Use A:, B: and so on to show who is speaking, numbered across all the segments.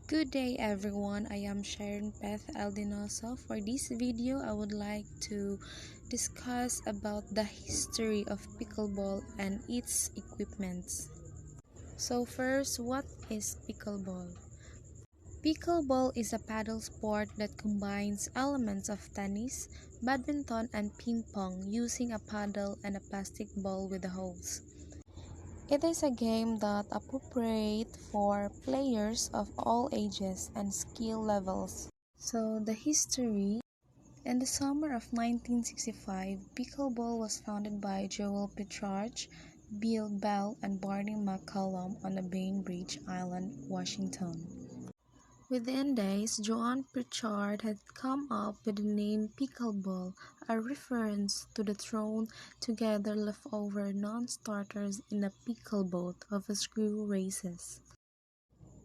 A: Good day everyone, I am Sharon Beth Aldinoso. For this video, I would like to discuss about the history of pickleball and its equipments. So first, what is pickleball? Pickleball is a paddle sport that combines elements of tennis, badminton, and ping pong using a paddle and a plastic ball with holes. It is a game that appropriate for players of all ages and skill levels. So the history. In the summer of 1965, pickleball was founded by Joel Pritchard, Bill Bell, and Barney McCollum on the Bainbridge Island, Washington. Within days, Joan Pritchard had come up with the name pickleball, a reference to the thrown-together leftover non-starters in a pickle boat of a screw races.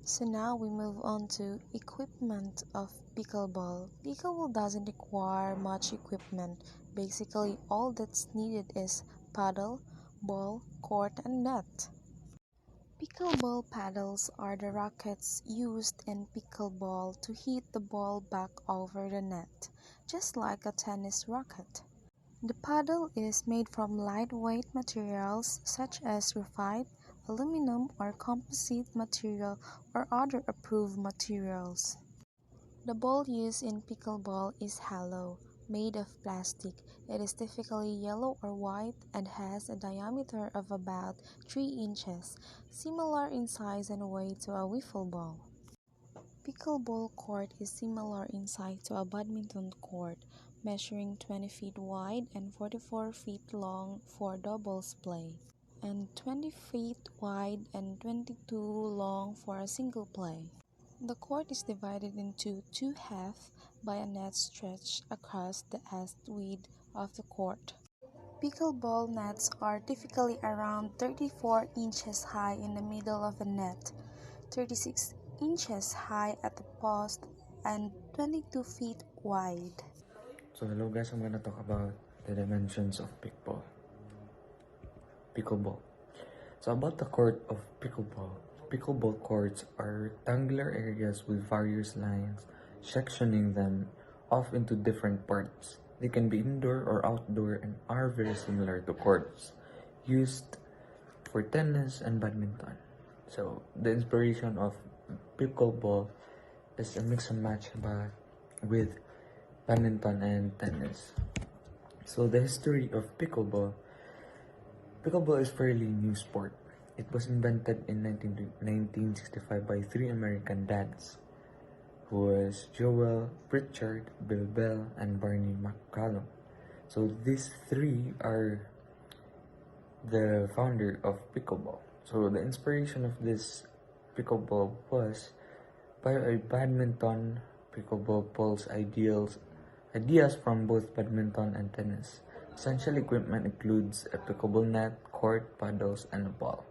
A: So now we move on to equipment of pickleball. Pickleball doesn't require much equipment. Basically, all that's needed is paddle, ball, court, and net. Pickleball paddles are the rackets used in pickleball to hit the ball back over the net, just like a tennis racket. The paddle is made from lightweight materials such as graphite, aluminum, or composite material or other approved materials. The ball used in pickleball is hollow, made of plastic. It is typically yellow or white and has a diameter of about 3 inches, similar in size and weight to a wiffle ball. Pickleball court is similar in size to a badminton court, measuring 20 feet wide and 44 feet long for doubles play, and 20 feet wide and 22 long for a single play. The court is divided into two halves by a net stretched across the asked width of the court. Pickleball nets are typically around 34 inches high in the middle of the net, 36 inches high at the post, and 22 feet wide.
B: So hello guys, I'm gonna talk about the dimensions of pickleball. So about the court of pickleball courts are rectangular areas with various lines, sectioning them off into different parts. They can be indoor or outdoor and are very similar to courts used for tennis and badminton. So the inspiration of pickleball is a mix and match with badminton and tennis. So the history of pickleball is a fairly new sport. It was invented in 1965 by three American dads, who was Joel Pritchard, Bill Bell, and Barney McCollum. So these three are the founder of pickleball. So the inspiration of this pickleball was by a badminton. Pickleball pulls ideas from both badminton and tennis. Essential equipment includes a pickleball net, court, paddles, and a ball.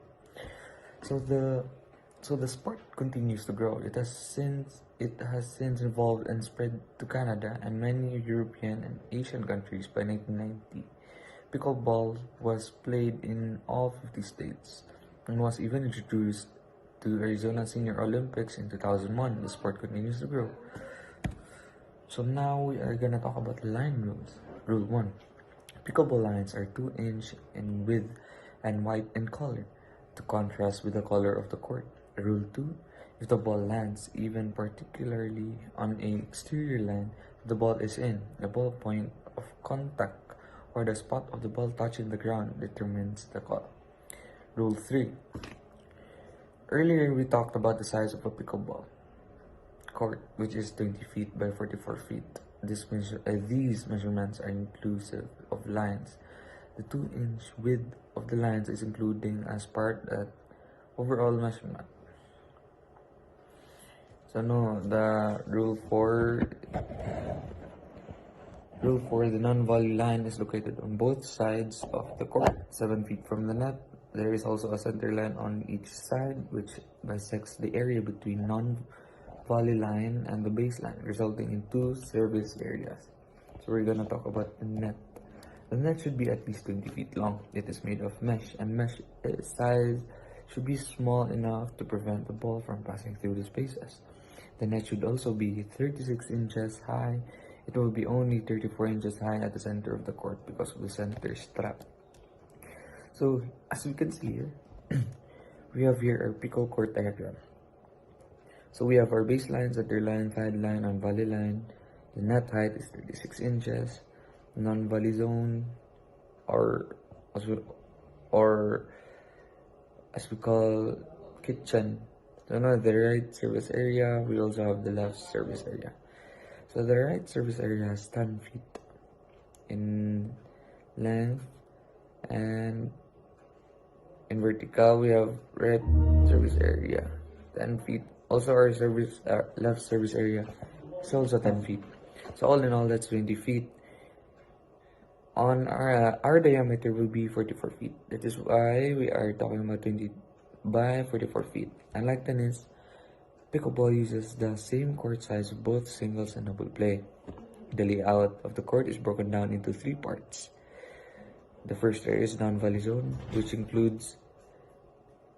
B: So the sport continues to grow. It has since evolved and spread to Canada and many European and Asian countries by 1990. Pickleball was played in all 50 states and was even introduced to Arizona Senior Olympics in 2001. The sport continues to grow. So now we are gonna talk about line rules. Rule 1. Pickleball lines are 2 inch in width and white in color, to contrast with the color of the court. Rule 2. If the ball lands even particularly on an exterior line, the ball is in. The ball point of contact or the spot of the ball touching the ground determines the call. Rule 3. Earlier we talked about the size of a pickleball court, which is 20 feet by 44 feet. These measurements are inclusive of lines. The 2-inch width of the lines is including as part of overall measurement. So the rule 4, the non-volley line is located on both sides of the court, 7 feet from the net. There is also a center line on each side, which bisects the area between non-volley line and the baseline, resulting in 2 service areas. So we're gonna talk about the net. The net should be at least 20 feet long. It is made of mesh, and mesh size should be small enough to prevent the ball from passing through the spaces. The net should also be 36 inches high. It will be only 34 inches high at the center of the court because of the center strap. So as we can see here, we have here our pickle court diagram. So we have our baseline, center line, sideline, and volley line. The net height is 36 inches. Non-volley zone, or as we, or as we call kitchen. So now the right service area, we also have the left service area. So the right service area has 10 feet in length, and in vertical we have right service area 10 feet. Also our left service area is also 10 feet. So all in all, that's 20 feet. On our diameter will be 44 feet. That is why we are talking about 20 by 44 feet. Unlike tennis, pickleball uses the same court size of both singles and double play. The layout of the court is broken down into 3 parts. The first area is non-volley zone, which includes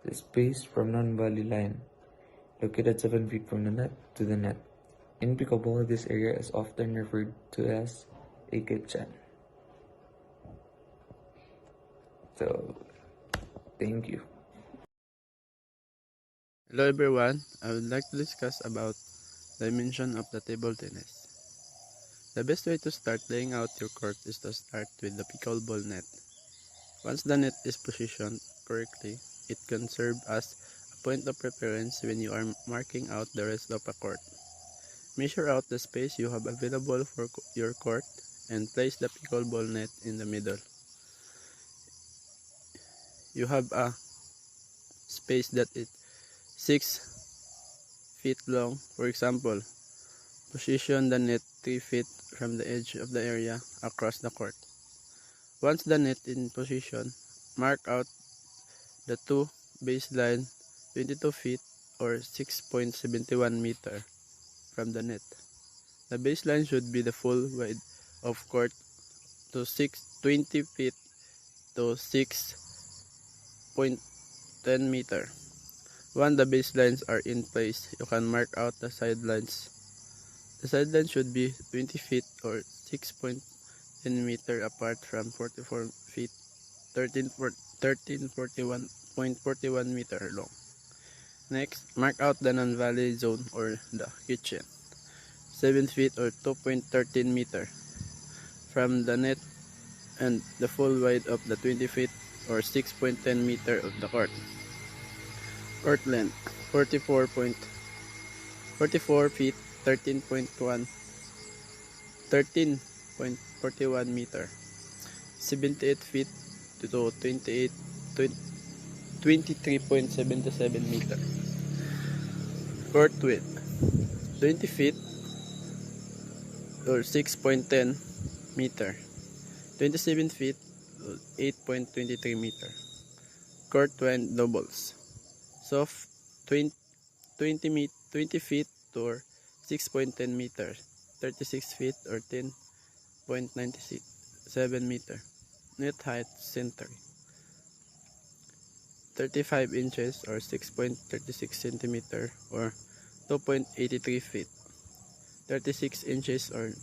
B: the space from non-volley line, located 7 feet from the net to the net. In pickleball, this area is often referred to as a kitchen. So, thank you.
C: Hello everyone, I would like to discuss about dimension of the table tennis. The best way to start laying out your court is to start with the pickleball net. Once the net is positioned correctly, it can serve as a point of reference when you are marking out the rest of a court. Measure out the space you have available for your court and place the pickleball net in the middle. You have a space that is 6 feet long. For example, position the net 3 feet from the edge of the area across the court. Once the net in position, mark out the 2 baseline 22 feet or 6.71 meter from the net. The baseline should be the full width of court to 20 feet to 6.10 meter. Once the baselines are in place, you can mark out the sidelines. The sidelines should be 20 feet or 6.10 meter apart from 44 feet 1341.41 meter long. Next, mark out the non-volley zone or the kitchen. 7 feet or 2.13 meter from the net and the full width of the 20 feet or 6.10 meter of the court. Court length 44 feet 13.41 meter. 78 feet to 23.77 meter. Court width 20 feet or 6.10 meter. 27 feet or 8.23 meter. Court 20 doubles. Soft 20 feet or 6.10 meter. 36 feet or 10.97 meter. Net height center 35 inches or 6.36 centimeter or 2.83 feet. 36 inches or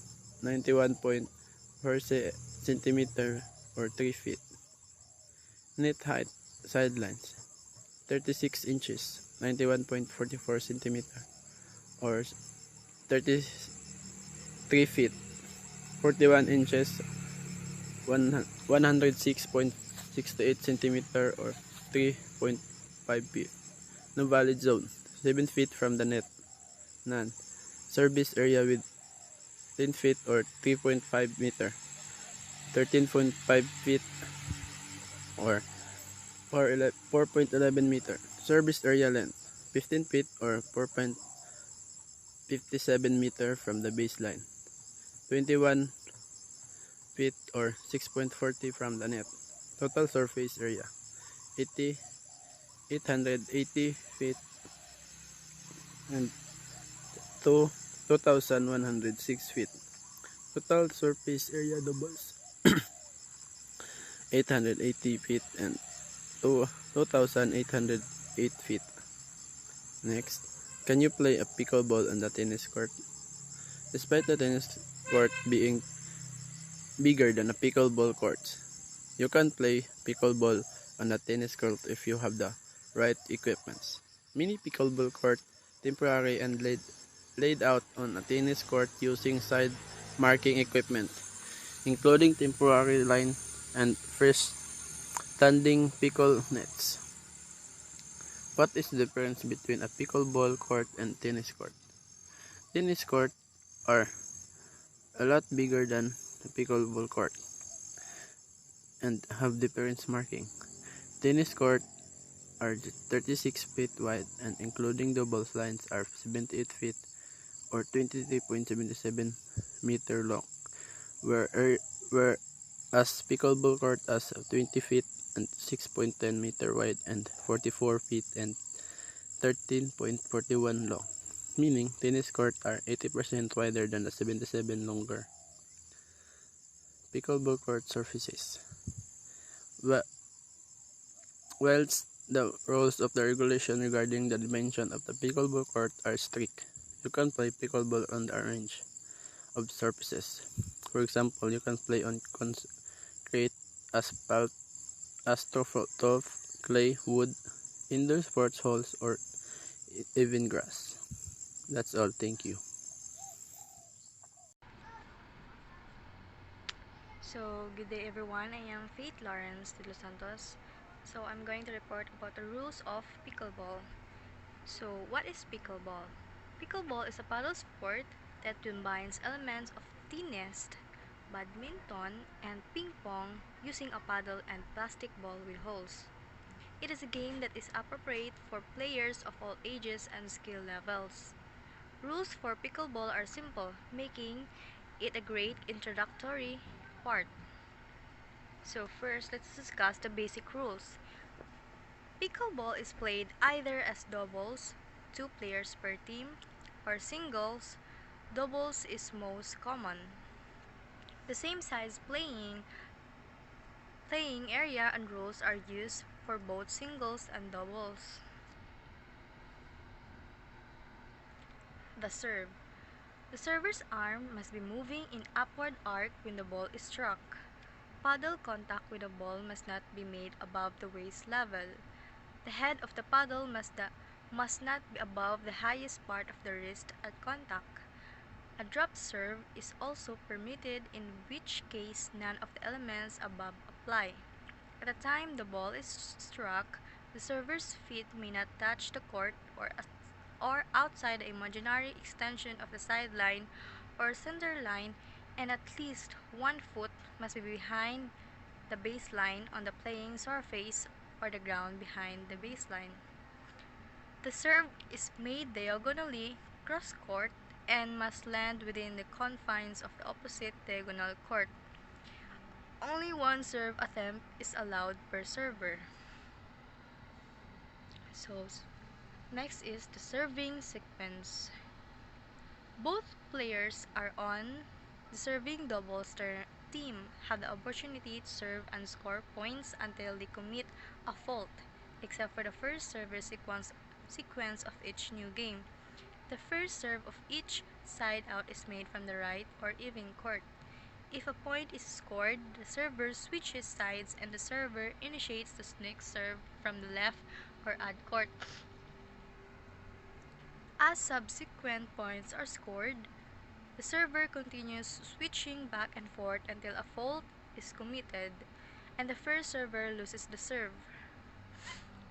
C: 91.4 centimeter or 3 feet. Net height sidelines 36 inches 91.44 centimeter or 33 feet. 41 inches 106.68 centimeter or 3.5 feet. No valid zone 7 feet from the net. None. Service area with 10 feet or 3.5 meter. 13.5 feet or 4.11 meter. Service area length 15 feet or 4.57 meter from the baseline. 21 feet or 6.40 from the net. Total surface area 880 feet and 2,106 feet. Total surface area doubles 880 feet and 2,808 feet. Next, Can you play a pickleball on the tennis court? Despite the tennis court being bigger than a pickleball court, you can play pickleball on a tennis court if you have the right equipment. Mini pickleball court, temporary and laid out on a tennis court using side marking equipment, including temporary line and first standing pickle nets. What is the difference between a pickleball court and tennis court? Tennis court are a lot bigger than the pickleball court and have different marking. Tennis court are 36 feet wide and including doubles lines are 78 feet or 23.77 meter long, whereas pickleball court is 20 feet and 6.10 meter wide and 44 feet and 13.41 long, meaning tennis court are 80% wider than the 77 longer pickleball court surfaces. Whilst the rules of the regulation regarding the dimension of the pickleball court are strict, you can play pickleball on the range of surfaces. For example, you can play on concrete, asphalt, astroturf, clay, wood, indoor sports halls, or even grass. That's all. Thank you.
D: So, good day everyone. I am Faith Lawrence de Los Santos. So, I'm going to report about the rules of pickleball. So, what is pickleball? Pickleball is a paddle sport that combines elements of tennis, badminton, and ping pong using a paddle and plastic ball with holes. It is a game that is appropriate for players of all ages and skill levels. Rules for pickleball are simple, making it a great introductory part. So first, let's discuss the basic rules. Pickleball is played either as doubles, 2 players per team, or singles, doubles is most common. The same size playing area and rules are used for both singles and doubles. The serve. The server's arm must be moving in upward arc when the ball is struck. Paddle contact with the ball must not be made above the waist level. The head of the paddle must not be above the highest part of the wrist at contact. A drop serve is also permitted, in which case none of the elements above apply. At the time the ball is struck, the server's feet may not touch the court or outside the imaginary extension of the sideline or center line, and at least 1 foot must be behind the baseline on the playing surface or the ground behind the baseline. The serve is made diagonally cross court and must land within the confines of the opposite diagonal court. Only one serve attempt is allowed per server. So, next is the serving sequence. Both players are on the serving doubles team have the opportunity to serve and score points until they commit a fault, except for the first server sequence of each new game. The first serve of each side out is made from the right or even court. If a point is scored, the server switches sides and the server initiates the next serve from the left or ad court. As subsequent points are scored, the server continues switching back and forth until a fault is committed and the first server loses the serve.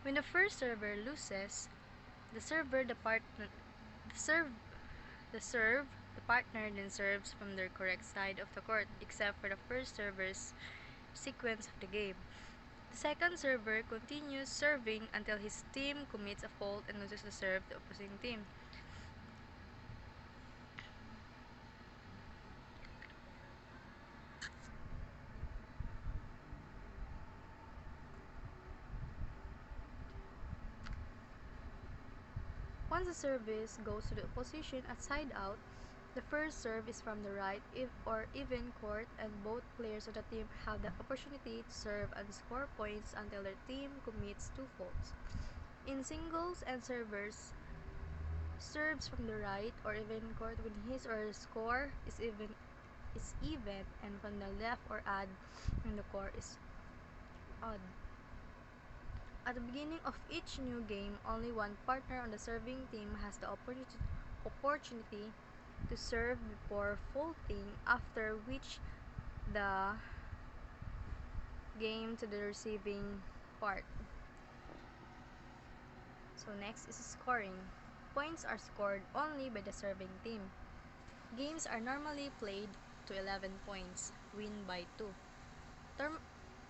D: When the first server loses, the server the partner the partner then serves from their correct side of the court, except for the first server's sequence of the game. The second server continues serving until his team commits a fault and loses the serve to the opposing team. Once the service goes to the opposition at side out, the first serve is from the right or even court, and both players of the team have the opportunity to serve and score points until their team commits 2 faults. In singles and servers, serves from the right or even court when his or her score is even, and from the left or odd when the score is odd. At the beginning of each new game, only one partner on the serving team has the opportunity to serve before faulting, after which the game to the receiving part. So next is scoring. Points are scored only by the serving team. Games are normally played to 11 points, win by 2.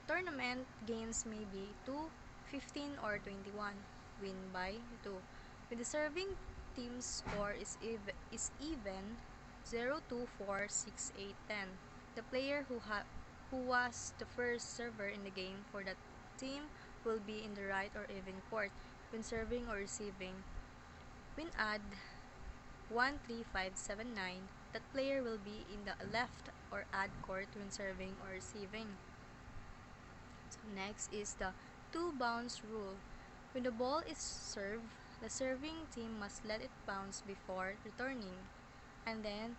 D: Tournament games may be 2, 15, or 21, win by 2. When the serving team's score is even 0, 2, 4, 6, 8, 10. The player who was the first server in the game for that team will be in the right or even court when serving or receiving. When add 1, 3, 5, 7, 9, that player will be in the left or add court when serving or receiving. So next is the 2 bounce rule. When the ball is served, the serving team must let it bounce before returning, and then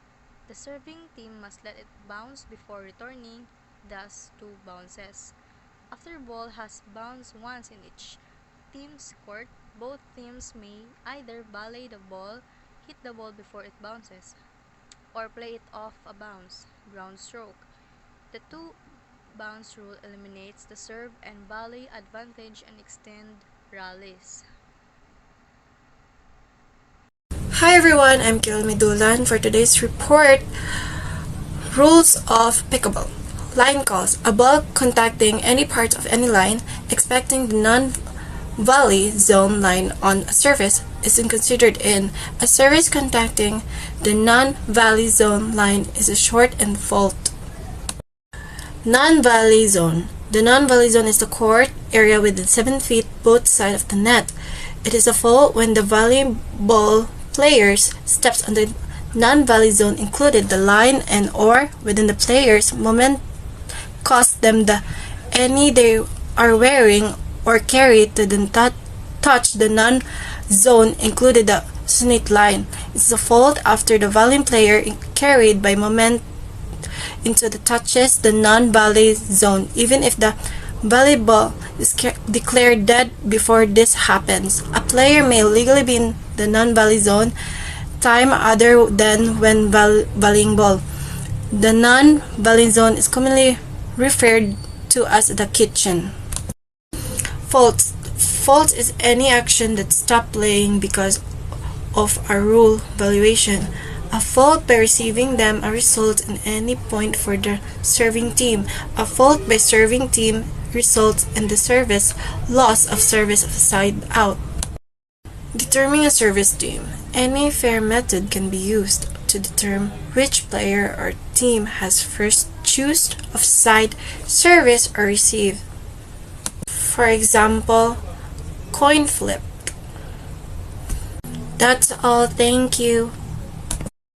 D: the serving team must let it bounce before returning, thus 2 bounces. After the ball has bounced once in each team's court, both teams may either volley the ball, hit the ball before it bounces, or play it off a bounce, ground stroke. The 2 bounce rule eliminates the serve and volley advantage and extend rallies.
E: Hi everyone, I'm Kilmi Dulan for today's report. Rules of Pickleball. Line calls. A ball contacting any part of any line, expecting the non-volley zone line on a service, isn't considered in. A service contacting the non-volley zone line is a short and fault. Non-volley zone. The non-volley zone is the court area within 7 feet both sides of the net. It is a fault when the volleyball players steps on the non-volley zone, included the line and or within the player's moment cost them the any they are wearing or carry to the touch the non-zone, included the snake line. It's a fault after the volley player carried by moment into the touches the non-volley zone, even if the volleyball is declared dead before this happens. A player may legally be in the non-volley zone time other than when volleying ball. The non-volley zone is commonly referred to as the kitchen. Faults. Fault is any action that stops playing because of a rule violation. A fault by receiving them a result in any point for the serving team. A fault by serving team results in the service loss of service of side out. Determining a service team. Any fair method can be used to determine which player or team has first choice of side, service, or receive. For example, coin flip. That's all. Thank you.